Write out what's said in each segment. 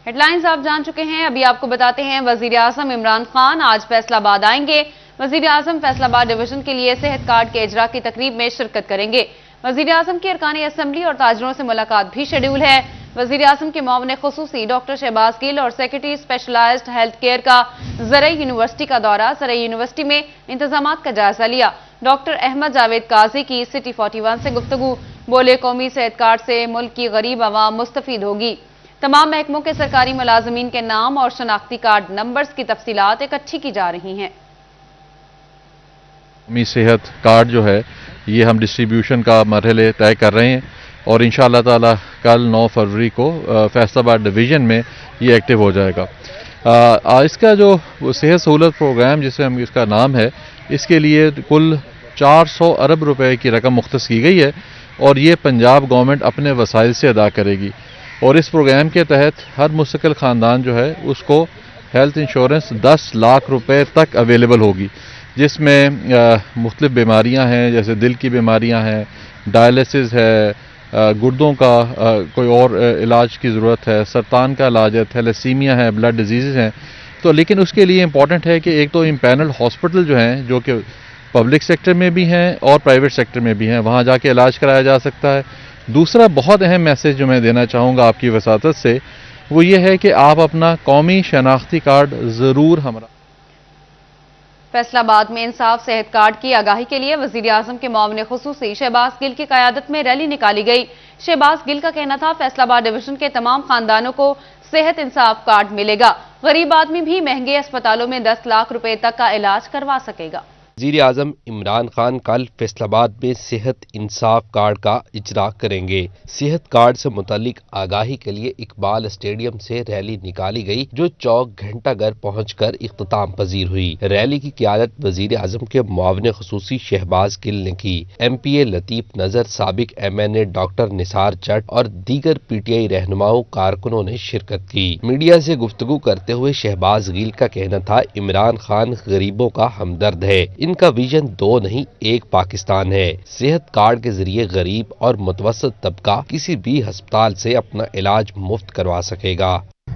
Headlines आप जान चुके हैं, अभी आपको बताते हैं वजीर आजम इमरान खान आज फैसलाबाद आएंगे। वजीर आजम फैसलाबाद डिवीजन के लिए सेहत कार्ड के इजरा की तकरीब में शिरकत करेंगे। वजीर आजम की अरकान असम्बली और ताजरों से मुलाकात भी शेड्यूल है। वजीर आजम के मुआविन खुसूसी डॉक्टर शहबाज गिल और सेक्रेटरी स्पेशलाइज्ड हेल्थ केयर का ज़रई यूनिवर्सिटी का दौरा, ज़रई यूनिवर्सिटी में इंतजामात का जायजा लिया। डॉक्टर अहमद जावेद काजी की सिटी 41 से गुफ्तगू, बोले कौमी सेहत कार्ड से मुल्क की गरीब आवाम मुस्तफीद होगी। तमाम महकमों के सरकारी मुलाजमीन के नाम और शनाख्ती कार्ड नंबर्स की तफसीलात इकट्ठी की जा रही हैं। कौमी सेहत कार्ड जो है ये हम डिस्ट्रीब्यूशन का मरहले तय कर रहे हैं और इंशाअल्लाह ताला कल 9 फरवरी को फैसलाबाद डिवीज़न में ये एक्टिव हो जाएगा। इसका जो सेहत सहूलत प्रोग्राम जिसे हम इसका नाम है, इसके लिए कुल 400 अरब रुपए की रकम मुख्तस की गई है और ये पंजाब गवर्नमेंट अपने वसाइल से अदा करेगी। और इस प्रोग्राम के तहत हर मुस्तकिल ख़ानदान जो है उसको हेल्थ इंश्योरेंस 10 लाख रुपए तक अवेलेबल होगी, जिसमें मुख्तलिफ बीमारियां हैं, जैसे दिल की बीमारियां हैं, डायलिसिस है, गुर्दों का कोई और इलाज की ज़रूरत है, सरतान का इलाज है, थैलेसीमिया है, ब्लड डिजीज़ हैं। तो लेकिन उसके लिए इम्पॉर्टेंट है कि एक तो इम्पैनल हॉस्पिटल जो हैं, जो कि पब्लिक सेक्टर में भी हैं और प्राइवेट सेक्टर में भी हैं, वहाँ जाके इलाज कराया जा सकता है। दूसरा बहुत अहम मैसेज जो मैं देना चाहूँगा आपकी वसातत से, वो ये है कि आप अपना कौमी शनाख्ती कार्ड ज़रूर हमरा। फैसलाबाद में इंसाफ सेहत कार्ड की आगाही के लिए वजीर आजम के मुआविन खुसूसी शहबाज गिल की क़यादत में रैली निकाली गई। शहबाज गिल का कहना था फैसलाबाद डिवीजन के तमाम खानदानों को सेहत इंसाफ कार्ड मिलेगा। गरीब आदमी भी महंगे अस्पतालों में 10 लाख रुपए तक का इलाज करवा सकेगा। वज़ीर आज़म इमरान खान कल फैसलाबाद में सेहत इंसाफ कार्ड का इजरा करेंगे। सेहत कार्ड से मुतालिक आगाही के लिए इकबाल स्टेडियम से रैली निकाली गई, जो चौक घंटाघर पहुंचकर इख्तिताम पजीर हुई। रैली की क़यादत वज़ीर आज़म के मुआविन खुसूसी शहबाज गिल ने की। MPA लतीफ़ नज़र, साबिक MNA डॉक्टर निसार जट और दीगर PTI रहनुमाओं कारकुनों ने शिरकत की। मीडिया से गुफ्तगू करते हुए शहबाज गिल का कहना था इमरान खान गरीबों का हमदर्द है, इनका विजन 2 नहीं 1 पाकिस्तान है। सेहत कार्ड के जरिए गरीब और मुतवसत तबका किसी भी अस्पताल से अपना इलाज मुफ्त करवा सकेगा।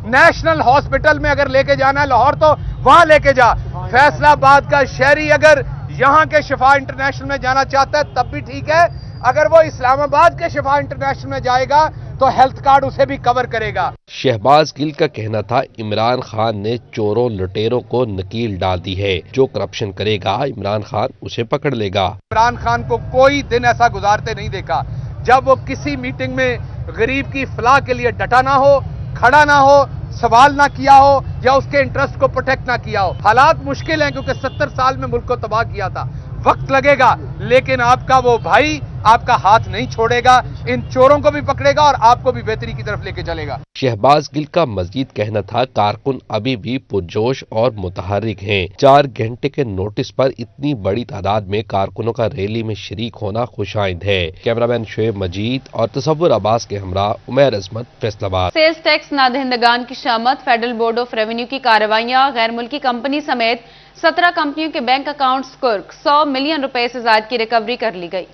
नेशनल हॉस्पिटल में अगर लेके जाना है लाहौर तो वहां लेके जा। फैसलाबाद का शहरी अगर यहाँ के शिफा इंटरनेशनल में जाना चाहता है तब भी ठीक है, अगर वो इस्लामाबाद के शिफा इंटरनेशनल में जाएगा तो हेल्थ कार्ड उसे भी कवर करेगा। शहबाज गिल का कहना था इमरान खान ने चोरों लुटेरों को नकील डाल दी है, जो करप्शन करेगा इमरान खान उसे पकड़ लेगा। इमरान खान को कोई दिन ऐसा गुजारते नहीं देखा जब वो किसी मीटिंग में गरीब की फलाह के लिए डटा ना हो, खड़ा ना हो, सवाल ना किया हो या उसके इंटरेस्ट को प्रोटेक्ट ना किया हो। हालात मुश्किल हैं क्योंकि 70 साल में मुल्क को तबाह किया था, वक्त लगेगा, लेकिन आपका वो भाई आपका हाथ नहीं छोड़ेगा, इन चोरों को भी पकड़ेगा और आपको भी बेहतरी की तरफ लेके चलेगा। शहबाज गिल का मजीद कहना था कारकुन अभी भी पुरजोश और मुतहर्रिक हैं। 4 घंटे के नोटिस पर इतनी बड़ी तादाद में कारकुनों का रैली में शरीक होना खुशाइंद है। कैमरामैन शोएब मजीद और तसव्वुर अब्बास के हमरा उमैर अजमत, फैसलाबाद। सेल्स टैक्स नादहिंदगान की शामत, फेडरल बोर्ड ऑफ रेवेन्यू की कार्रवाइयां, गैर मुल्की कंपनी समेत 17 कंपनियों के बैंक अकाउंट्स कुर्क, 100 मिलियन रुपए से ज्यादा की रिकवरी कर ली गई।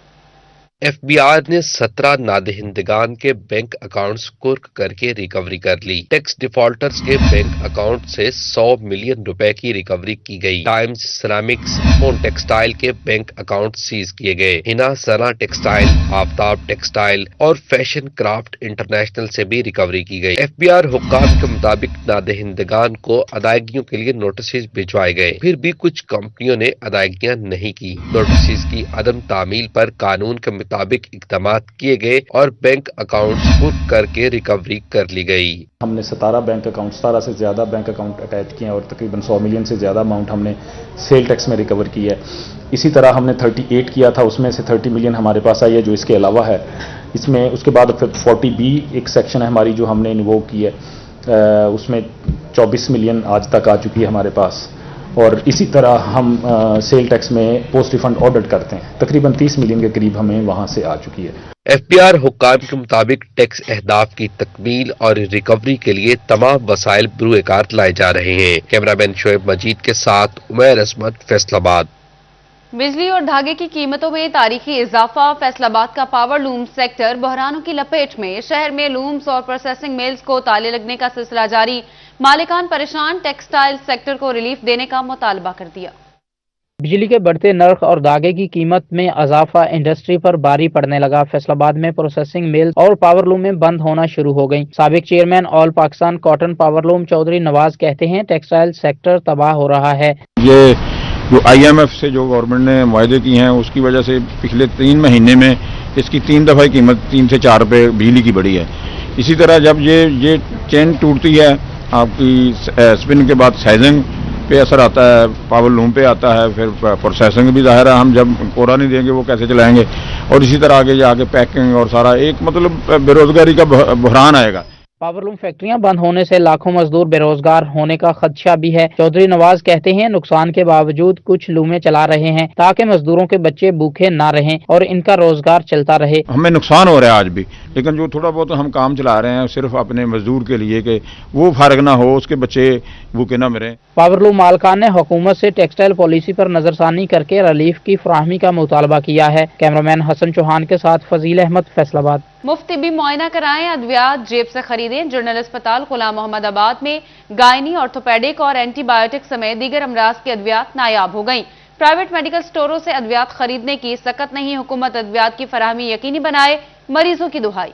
FBI ने 17 नादहिंदगान के बैंक अकाउंट्स कुर्क करके रिकवरी कर ली। टैक्स डिफॉल्टर्स के बैंक अकाउंट से 100 मिलियन रुपए की रिकवरी की गई। टाइम्स सिरामिक्स और टेक्सटाइल के बैंक अकाउंट सीज किए गए। हिना सना टेक्सटाइल, आफ्ताब टेक्सटाइल और फैशन क्राफ्ट इंटरनेशनल से भी रिकवरी की गई। FBI हुक्काम के मुताबिक नादहिंदगान को अदायगियों के लिए नोटिस भिजवाए गए, फिर भी कुछ कंपनियों ने अदायगियां नहीं की। नोटिस की अदम तामील पर कानून के मुताबिक इक़दामात किए गए और बैंक अकाउंट कुर्क करके रिकवरी कर ली गई। हमने 17 से ज्यादा बैंक अकाउंट अटैच किए हैं और तकरीबन 100 मिलियन से ज्यादा अमाउंट हमने सेल टैक्स में रिकवर की है। इसी तरह हमने 38 किया था, उसमें से 30 मिलियन हमारे पास आई है जो इसके अलावा है। इसमें उसके बाद 40B एक सेक्शन है हमारी जो हमने इन्वोक की है, उसमें 24 मिलियन आज तक आ चुकी है हमारे पास। और इसी तरह हम सेल टैक्स में पोस्ट रिफंड ऑडिट करते हैं, तकरीबन 30 मिलियन के करीब हमें वहां से आ चुकी है। FBI हुक्काम के मुताबिक टैक्स अहदाफ की तकमील और रिकवरी के लिए तमाम वसाइल बरूएकार लाए जा रहे हैं। कैमरामैन शोएब मजीद के साथ उमैर अजमत, फैसलाबाद। बिजली और धागे की कीमतों में तारीखी इजाफा, फैसलाबाद का पावर लूम सेक्टर बहरानों की लपेट में। शहर में लूम्स और प्रोसेसिंग मिल्स को ताले लगने का सिलसिला जारी। मालिकान परेशान, टेक्सटाइल सेक्टर को रिलीफ देने का मुतालबा कर दिया। बिजली के बढ़ते नर्ख और धागे की कीमत में इजाफा इंडस्ट्री पर भारी पड़ने लगा। फैसलाबाद में प्रोसेसिंग मिल और पावर लूम में बंद होना शुरू हो गई। साबिक chairman all Pakistan cotton power loom Chaudhry Nawaz कहते हैं, टेक्सटाइल सेक्टर तबाह हो रहा है। ये जो IMF से जो गवर्नमेंट ने वायदे किए हैं उसकी वजह से पिछले 3 महीने में इसकी 3 दफ़ा कीमत 3 से 4 रुपये बिजली की बढ़ी है। इसी तरह जब ये चेन टूटती है, आपकी स्पिन के बाद साइजिंग पे असर आता है, पावर लूम पे आता है, फिर प्रोसेसिंग भी ज़ाहिर है हम जब कोरा नहीं देंगे वो कैसे चलाएंगे, और इसी तरह आगे जाके पैकिंग और सारा एक मतलब बेरोजगारी का बहरान आएगा। पावर लूम फैक्ट्रियां बंद होने से लाखों मजदूर बेरोजगार होने का खदशा भी है। चौधरी नवाज कहते हैं, नुकसान के बावजूद कुछ लूमें चला रहे हैं ताकि मजदूरों के बच्चे भूखे ना रहें और इनका रोजगार चलता रहे। हमें नुकसान हो रहा है आज भी, लेकिन जो थोड़ा बहुत हम काम चला रहे हैं सिर्फ अपने मजदूर के लिए कि वो फारग ना हो, उसके बच्चे भूखे ना मरें। पावर लूम मालकान ने हुकूमत से टेक्सटाइल पॉलिसी पर नजरसानी करके रिलीफ की फराहमी का मुतालबा किया है। कैमरामैन हसन चौहान के साथ फजील अहमद, फैसलाबाद। मुफ्त भी मुआयना कराएं, अद्वियात जेब से खरीदें। जनरल अस्पताल गुलाम मोहम्मदाबाद में गायनी, ऑर्थोपेडिक और एंटीबायोटिक समेत दीगर अमराज की अद्वियात नायाब हो गईं। प्राइवेट मेडिकल स्टोरों से अद्वियात खरीदने की सकत नहीं, हुकूमत अद्वियात की फराहमी यकीनी बनाए, मरीजों की दुहाई।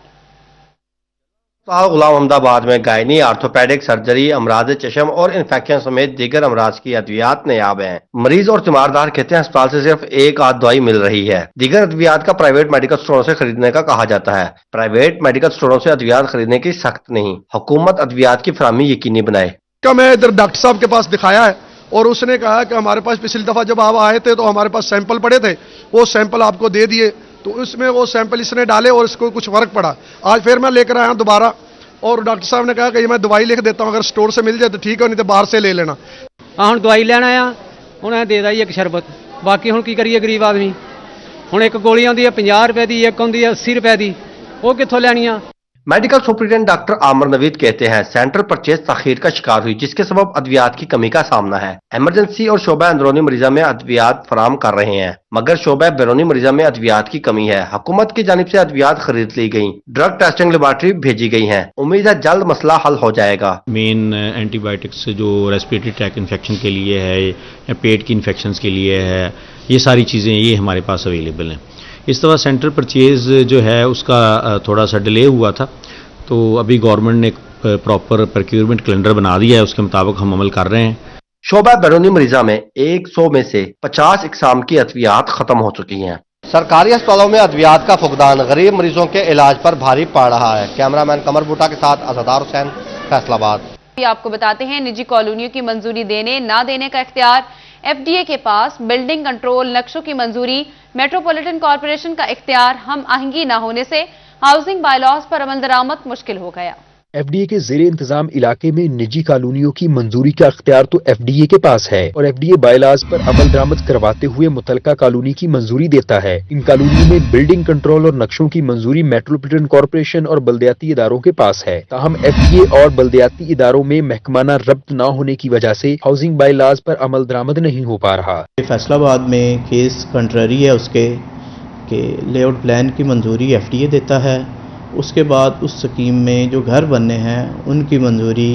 गुलाम अहमदाबाद में गायनी, आर्थोपेडिक, सर्जरी, अमराज चशम और इन्फेक्शन समेत दीगर अमराज की अद्वियात नायाब हैं। मरीज और तीमारदार कहते हैं अस्पताल से सिर्फ एक आध दवाई मिल रही है। दीगर अद्वियात का प्राइवेट मेडिकल स्टोरों से खरीदने का कहा जाता है। प्राइवेट मेडिकल स्टोरों से अद्वियात खरीदने की सख्त नहीं, हुकूमत अद्वियात की फराहमी यकीनी बनाए। मैं इधर डॉक्टर साहब के पास दिखाया है और उसने कहा कि हमारे पास पिछली दफा जब आप आए थे तो हमारे पास सैंपल पड़े थे, वो सैंपल आपको दे दिए, तो उसमें वो सैंपल इसने डाले और इसको कुछ फर्क पड़ा। आज फिर मैं लेकर आया दोबारा और डॉक्टर साहब ने कहा कि ये मैं दवाई लिख देता हूँ, अगर स्टोर से मिल जाए तो ठीक है, नहीं तो बाहर से ले लेना। ਹੁਣ ਦਵਾਈ ਲੈਣ ਆਇਆ, ਉਹਨੇ ਦੇ ਦਾਈ ਇੱਕ ਸ਼ਰਬਤ, ਬਾਕੀ ਹੁਣ ਕੀ ਕਰੀਏ ਗਰੀਬ ਆਦਮੀ। ਹੁਣ ਇੱਕ ਗੋਲੀ ਆਉਂਦੀ ਹੈ 50 ਰੁਪਏ ਦੀ, ਇੱਕ ਆਉਂਦੀ ਹੈ 80 ਰੁਪਏ ਦੀ, ਉਹ ਕਿੱਥੋਂ ਲੈਣੀ ਆ। मेडिकल सुपरिटेंडेंट डॉक्टर आमर नवीद कहते हैं, सेंट्रल परचेज तखीर का शिकार हुई, जिसके सबब अद्वियात की कमी का सामना है। इमरजेंसी और शोबा अंदरूनी मरीजा में अद्वियात फराम कर रहे हैं, मगर शोबा बैरूनी मरीजा में अद्वियात की कमी है। हुकूमत की जानिब से अद्वियात खरीद ली गई, ड्रग टेस्टिंग लेबॉर्ट्री भेजी गई है। उम्मीद है जल्द मसला हल हो जाएगा। मेन एंटीबायोटिक्स जो रेस्पिरेटरी ट्रैक इन्फेक्शन के लिए है या पेट की इन्फेक्शन के लिए है, ये सारी चीज़ें ये हमारे पास अवेलेबल हैं। इस तरह सेंट्रल परचेज जो है उसका थोड़ा सा डिले हुआ था, तो अभी गवर्नमेंट ने प्रॉपर प्रोक्योरमेंट कैलेंडर बना दिया है, उसके मुताबिक हम अमल कर रहे हैं। शोबा बैरूनी मरीजा में 100 में से 50 इकसाम की अद्वियात खत्म हो चुकी हैं। सरकारी अस्पतालों में अद्वियात का फुकदान गरीब मरीजों के इलाज पर भारी पड़ रहा है। कैमरामैन कमर बूटा के साथ अज़दार हुसैन, फैसलाबाद। आपको बताते हैं, निजी कॉलोनियों की मंजूरी देने ना देने का इख्तियार FDA के पास। बिल्डिंग कंट्रोल नक्शों की मंजूरी मेट्रोपॉलिटन कॉरपोरेशन का इख्तियार। हम आहंगी न होने से हाउसिंग बायलॉज पर अमल दरामद मुश्किल हो गया। FDA के ज़ेरे इंतजाम इलाके में निजी कॉलोनियों की मंजूरी का इख्तियार तो FDA के पास है और FDA बायलाज पर अमल दरामद करवाते हुए मुतलका कॉलोनी की मंजूरी देता है। इन कॉलोनियों में बिल्डिंग कंट्रोल और नक्शों की मंजूरी मेट्रोपॉलिटन कॉरपोरेशन और बल्दियाती इदारों के पास है। ताहम FDA और बल्दियाती इदारों में महकमाना रब्त न होने की वजह से हाउसिंग बायलाज पर अमल दरामद नहीं हो पा रहा। फैसलाबाद में केस कंट्ररी है उसके कि लेआउट प्लान की मंजूरी FDA देता है, उसके बाद उस स्कीम में जो घर बनने हैं उनकी मंजूरी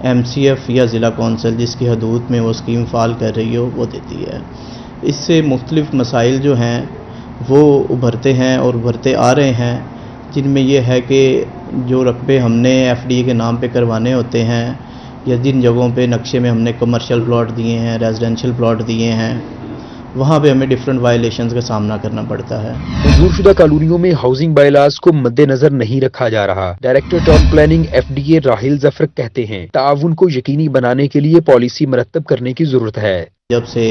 MCF या ज़िला कौंसिल जिसकी हदूद में वो स्कीम फाल कर रही हो वो देती है। इससे मुख्तलिफ मसाइल जो हैं वो उभरते हैं और उभरते आ रहे हैं, जिनमें यह है कि जो रकबे हमने FDA के नाम पे करवाने होते हैं या जिन जगहों पे नक्शे में हमने कमर्शियल प्लॉट दिए हैं, रेजिडेंशियल प्लॉट दिए हैं, वहाँ पे हमें डिफरेंट वायलेशंस का सामना करना पड़ता है। मंजूरशुदा कॉलोनियों में हाउसिंग बायलाज को मद्देनजर नहीं रखा जा रहा। Director town planning FDA Rahil Zafar कहते हैं, ताउन को यकीनी बनाने के लिए पॉलिसी मरतब करने की जरूरत है। जब से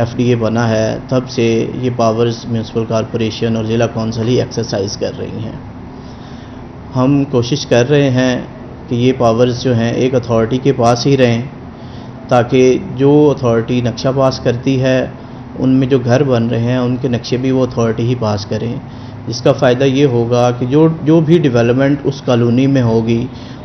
FDA बना है तब से ये पावर्स म्यूनसिपल कॉरपोरेशन और ज़िला कौंसिल ही एक्सरसाइज कर रही हैं। हम कोशिश कर रहे हैं कि ये पावर्स जो हैं एक अथॉरिटी के पास ही रहें, ताकि जो अथॉरिटी नक्शा पास करती है उनमें जो घर बन रहे हैं उनके नक्शे भी वो अथॉरिटी ही पास करें, जिसका फ़ायदा ये होगा कि जो भी डेवलपमेंट उस कॉलोनी में होगी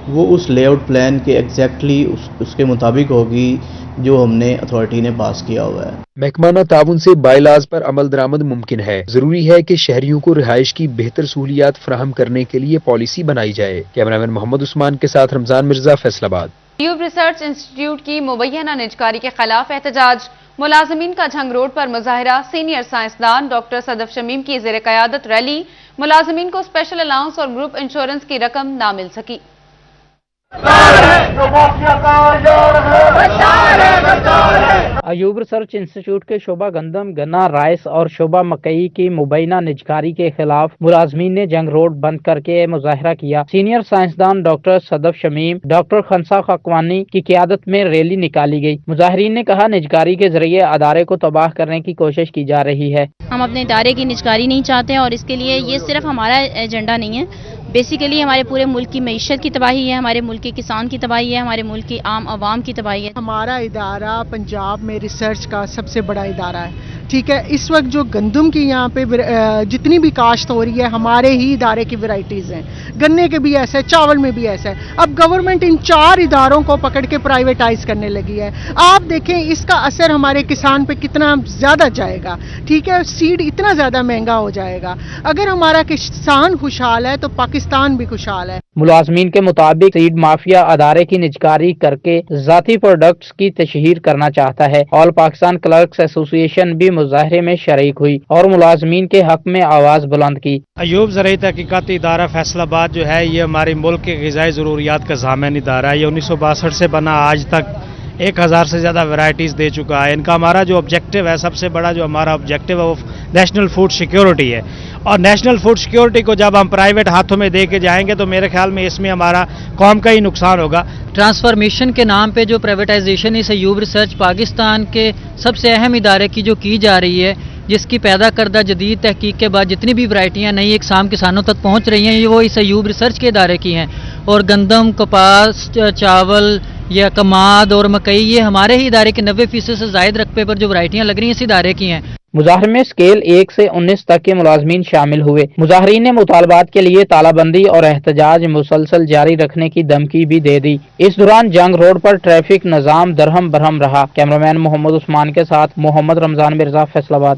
وہ اس لے آؤٹ پلان کے ایگزیکٹلی اس کے مطابق ہوگی جو ہم نے اتھارٹی نے پاس کیا ہوا ہے۔ محکمانہ تعاون سے بائی لاز پر عمل درآمد ممکن ہے۔ ضروری ہے کہ شہریوں کو رہائش کی بہتر سہولیات فراہم کرنے کے لیے پالیسی بنائی جائے۔ کیمرامین محمد عثمان کے ساتھ رمضان مرزا، فیصل آباد۔ ایوب ریسرچ انسٹی ٹیوٹ کی مبینہ نجکاری کے خلاف احتجاج، ملازمین کا جھنگ روڈ پر مظاہرہ، سینئر سائنسدان ڈاکٹر صدف شمیم کی زیر قیادت ریلی، ملازمین کو اسپیشل الاؤنس اور گروپ انشورنس کی رقم نہ مل سکی۔ ایوب ریسرچ انسٹی ٹیوٹ کے شعبہ گندم، گنا، رائس اور شعبہ مکئی کی مبینہ نجکاری کے خلاف ملازمین نے جنگ روڈ بند کر کے مظاہرہ کیا۔ سینئر سائنسدان ڈاکٹر صدف شمیم، ڈاکٹر خنسا خاکوانی کی قیادت میں ریلی نکالی گئی۔ مظاہرین نے کہا نجکاری کے ذریعے ادارے کو تباہ کرنے کی کوشش کی جا رہی ہے۔ ہم اپنے ادارے کی نجکاری نہیں چاہتے اور اس کے لیے یہ صرف ہمارا ایجنڈا نہیں ہے، بیسیکلی ہمارے پورے ملک کی معیشت کی تباہی ہے، ہمارے ملک کے کسان کی تباہی ہے، ہمارے ملک کی عام عوام کی تباہی ہے۔ ہمارا ادارہ پنجاب میں ریسرچ کا سب سے بڑا ادارہ ہے، ٹھیک ہے۔ اس وقت جو گندم کی یہاں پہ جتنی بھی کاشت ہو رہی ہے ہمارے ہی ادارے کی ورائٹیز ہیں، گنے کے بھی ایسا ہے، چاول میں بھی ایسا ہے۔ اب گورنمنٹ ان 4 اداروں کو پکڑ کے پرائیویٹائز کرنے لگی ہے۔ آپ دیکھیں اس کا اثر ہمارے کسان پہ کتنا زیادہ جائے گا، ٹھیک ہے۔ سیڈ اتنا زیادہ مہنگا ہو جائے گا۔ اگر ہمارا کسان خوشحال ہے تو پاکستان بھی خوشحال ہے۔ ملازمین کے مطابق سیڈ مافیا ادارے کی نجکاری کر کے ذاتی پروڈکٹس کی تشہیر کرنا چاہتا ہے۔ آل پاکستان کلرکس ایسوسی ایشن بھی مظاہرے میں شریک ہوئی اور ملازمین کے حق میں آواز بلند کی۔ ایوب زرعی تحقیقاتی ادارہ فیصل آباد جو ہے یہ ہمارے ملک کے غذائی ضروریات کا ضامن ادارہ ہے۔ یہ 1962 سے بنا، آج تک 1000 سے زیادہ ورائٹیز دے چکا ہے۔ ان کا ہمارا جو آبجیکٹو ہے، سب سے بڑا جو ہمارا آبجیکٹو ہے وہ نیشنل فوڈ سیکیورٹی ہے، اور نیشنل فوڈ سیکیورٹی کو جب ہم پرائیویٹ ہاتھوں میں دے کے جائیں گے تو میرے خیال میں اس میں ہمارا قوم کا ہی نقصان ہوگا۔ ٹرانسفارمیشن کے نام پہ جو پرائیویٹائزیشن اس ایوب ریسرچ پاکستان کے سب سے اہم ادارے کی جو کی جا رہی ہے، جس کی پیدا کردہ جدید تحقیق کے بعد جتنی بھی ورائٹیاں نئی اقسام کسانوں تک پہنچ رہی ہیں، یہ وہ اس ایوب ریسرچ کے ادارے کی ہیں، اور گندم، کپاس، چاول یا کماد اور مکئی یہ ہمارے ہی ادارے کے 90% سے زائد رقبے پر جو ورائٹیاں لگ رہی ہیں اس ادارے کی ہیں۔ مظاہرے میں اسکیل 1 سے 19 تک کے ملازمین شامل ہوئے۔ مظاہرین نے مطالبات کے لیے تالہ بندی اور احتجاج مسلسل جاری رکھنے کی دھمکی بھی دے دی۔ اس دوران جنگ روڈ پر ٹریفک نظام درہم برہم رہا۔ کیمرامین محمد عثمان کے ساتھ محمد رمضان مرزا، فیصل آباد۔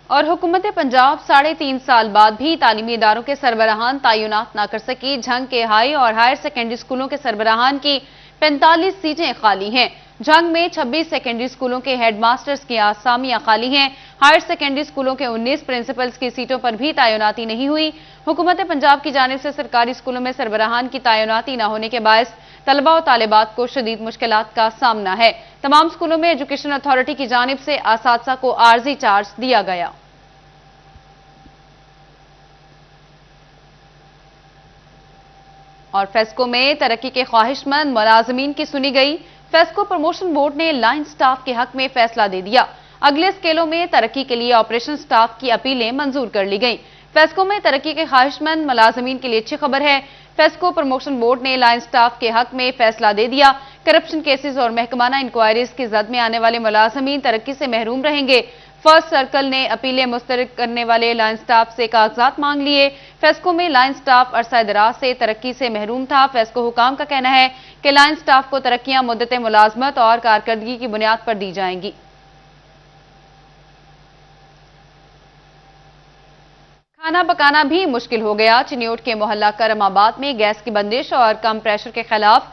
اور حکومت پنجاب 3.5 سال بعد بھی تعلیمی اداروں کے سربراہان تعینات نہ کر سکی۔ جھنگ کے ہائی اور ہائر سیکنڈری اسکولوں کے سربراہان کی 45 سیٹیں خالی ہیں۔ جھنگ میں 26 سیکنڈری اسکولوں کے ہیڈ ماسٹرز کی اسامیاں خالی ہیں۔ ہائر سیکنڈری اسکولوں کے 19 پرنسپلز کی سیٹوں پر بھی تعیناتی نہیں ہوئی۔ حکومت پنجاب کی جانب سے سرکاری اسکولوں میں سربراہان کی تعیناتی نہ ہونے کے باعث طلبہ و طالبات کو شدید مشکلات کا سامنا ہے۔ تمام اسکولوں میں ایجوکیشن اتھارٹی کی جانب سے اساتذہ کو عارضی چارج دیا گیا۔ اور فیسکو میں ترقی کے خواہش مند ملازمین کی سنی گئی۔ فیسکو پروموشن بورڈ نے لائن سٹاف کے حق میں فیصلہ دے دیا۔ اگلے سکیلوں میں ترقی کے لیے آپریشن سٹاف کی اپیلیں منظور کر لی گئیں۔ فیسکو میں ترقی کے خواہش مند ملازمین کے لیے اچھی خبر ہے۔ فیسکو پروموشن بورڈ نے لائن سٹاف کے حق میں فیصلہ دے دیا۔ کرپشن کیسز اور محکمانہ انکوائریز کی زد میں آنے والے ملازمین ترقی سے محروم رہیں گے۔ فرسٹ سرکل نے اپیلیں مسترد کرنے والے لائن سٹاف سے کاغذات مانگ لیے۔ فیسکو میں لائن سٹاف عرصہ دراز سے ترقی سے محروم تھا۔ فیسکو حکام کا کہنا ہے کہ لائن سٹاف کو ترقیاں مدت ملازمت اور کارکردگی کی بنیاد پر دی جائیں گی۔ کھانا پکانا بھی مشکل ہو گیا۔ چنیوٹ کے محلہ کرم آباد میں گیس کی بندش اور کم پریشر کے خلاف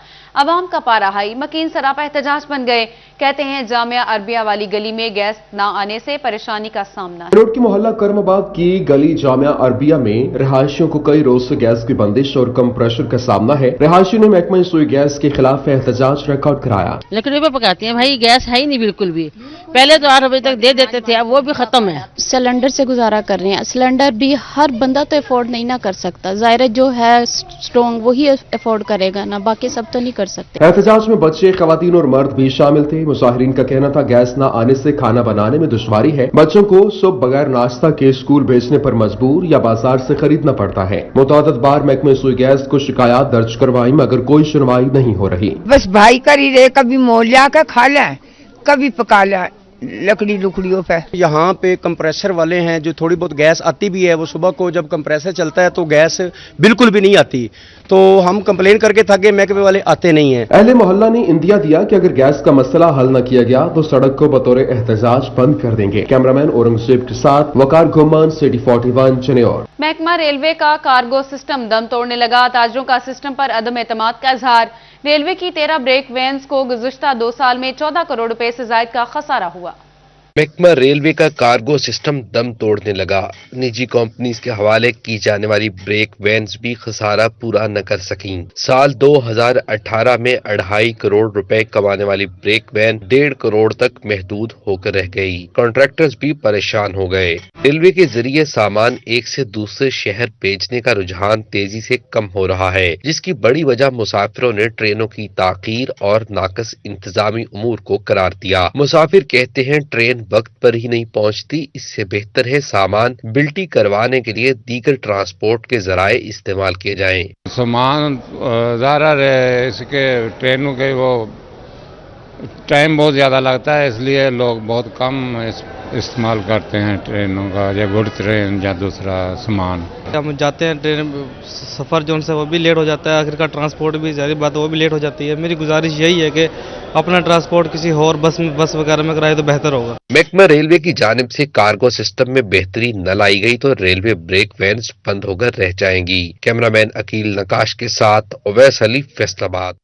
عوام کا پارا ہائی، مکین سراپا احتجاج بن گئے۔ کہتے ہیں جامعہ عربیہ والی گلی میں گیس نہ آنے سے پریشانی کا سامنا ہے۔ چنیوٹ کے محلہ کرم آباد کی گلی جامعہ عربیہ میں رہائشیوں کو کئی روز سے گیس کی بندش اور کم پریشر کا سامنا ہے۔ رہائشیوں نے محکمہ سوئی گیس کے خلاف احتجاج ریکارڈ کرایا۔ لکڑی پہ پکاتی ہیں بھائی، گیس ہے ہی نہیں بالکل بھی۔ پہلے تو 8 بجے تک دے دیتے تھے، اب وہ بھی ختم ہے۔ سلنڈر سے گزارا کر رہے ہیں۔ سلنڈر بھی ہر بندہ تو افورڈ نہیں نہ کر سکتا، ظاہر جو ہے اسٹرانگ وہی افورڈ کرے گا نا، باقی سب تو نہیں کر سکتے۔ احتجاج میں بچے، خواتین اور مرد بھی شامل تھے۔ مظاہرین کا کہنا تھا گیس نہ آنے سے کھانا بنانے میں دشواری ہے، بچوں کو صبح بغیر ناشتہ کے اسکول بھیجنے پر مجبور یا بازار سے خریدنا پڑتا ہے۔ متعدد بار محکمہ سوئی گیس کو شکایات درج کروائی مگر کوئی سنوائی نہیں ہو رہی۔ بس بھائی کر ہی رہے، کبھی مول جا کے کھا لیں، کبھی پکا لیں، लकड़ी लुकड़ियों पे। यहाँ पे कंप्रेसर वाले हैं, जो थोड़ी बहुत गैस आती भी है, वो सुबह को जब कंप्रेसर चलता है तो गैस बिल्कुल भी नहीं आती, तो हम कंप्लेन करके थके, महकमे वाले आते नहीं हैं। अहले मोहल्ला ने इंदिया दिया कि अगर गैस का मसला हल न किया गया तो सड़क को बतौर एहतजाज बंद कर देंगे। कैमरामैन औरंगजेब के साथ वकार घुमान, सिटी 41 चनेौर। महकमा रेलवे का कार्गो सिस्टम दम तोड़ने लगा। ताजरों का सिस्टम पर अदम एतमाद का इजहार। रेलवे की 13 ब्रेक वैन्स को गुज़िश्ता 2 साल में 14 करोड़ रुपए से ज्यादा का खसारा हुआ। महकमा रेलवे का कार्गो सिस्टम दम तोड़ने लगा। निजी कंपनीज के हवाले की जाने वाली ब्रेक वैन्स भी खसारा पूरा न कर सकीं। साल 2018 में 2.5 करोड़ रुपए कमाने वाली ब्रेक वैन 1.5 करोड़ तक महदूद होकर रह गई। कॉन्ट्रैक्टर्स भी परेशान हो गए। रेलवे के जरिए सामान एक से दूसरे शहर भेजने का रुझान तेजी से कम हो रहा है, जिसकी बड़ी वजह मुसाफिरों ने ट्रेनों की ताखीर और नाकस इंतजामी उमूर को करार दिया। मुसाफिर कहते हैं ट्रेन वक्त पर ही नहीं पहुंचती, इससे बेहतर है सामान बिल्टी करवाने के लिए दीगर ट्रांसपोर्ट के जराए इस्तेमाल किए जाएं। सामान ज़्यादा इसके ट्रेनों के वो टाइम बहुत ज़्यादा लगता है, इसलिए लोग बहुत कम इस्तेमाल करते हैं ट्रेनों का, या गुड ट्रेन या दूसरा सामान। हम जाते हैं ट्रेन सफ़र जो है वो भी लेट हो जाता है, आखिर का ट्रांसपोर्ट भी ज़ाहिर बात है वो भी लेट हो जाती है। मेरी गुजारिश यही है कि अपना ट्रांसपोर्ट किसी और बस वगैरह में कराए तो बेहतर होगा। महकमा रेलवे की जानिब से कार्गो सिस्टम में बेहतरी न लाई गई तो रेलवे ब्रेक वैन्स बंद होकर रह जाएंगी। कैमरामैन अकील नकाश के साथ उवैस अली, फैसलाबाद।